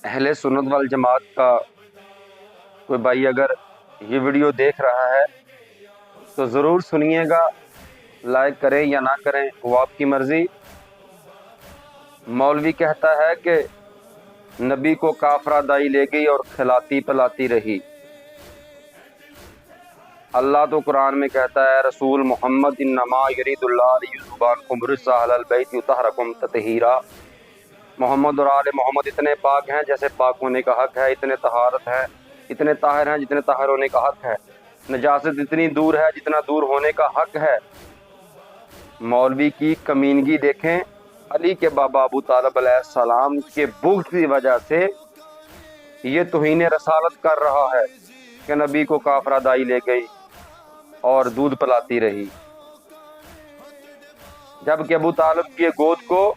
اہل سنت وال جماعت کا کوئی بھائی اگر یہ ویڈیو دیکھ رہا ہے تو ضرور سنیے گا، لائک کریں یا نہ کریں وہ آپ کی مرضی۔ مولوی کہتا ہے کہ نبی کو کافرہ دائی لے گئی اور کھلاتی پلاتی رہی۔ اللہ تو قرآن میں کہتا ہے رسول محمد انما یرید اللہ لیذھب عنکم الرجس اہل البیت یطہرکم تطہیرا۔ محمد اور آل محمد اتنے پاک ہیں جیسے پاک ہونے کا حق ہے، اتنے طہارت ہیں، اتنے طاہر ہیں جتنے طاہر ہونے کا حق ہے، نجاست اتنی دور ہے جتنا دور ہونے کا حق ہے۔ مولوی کی کمینگی دیکھیں، علی کے بابا ابو طالب علیہ السلام کے بغض کی وجہ سے یہ توہین رسالت کر رہا ہے کہ نبی کو کافرہ دائی لے گئی اور دودھ پلاتی رہی، جبکہ ابو طالب کی گود کو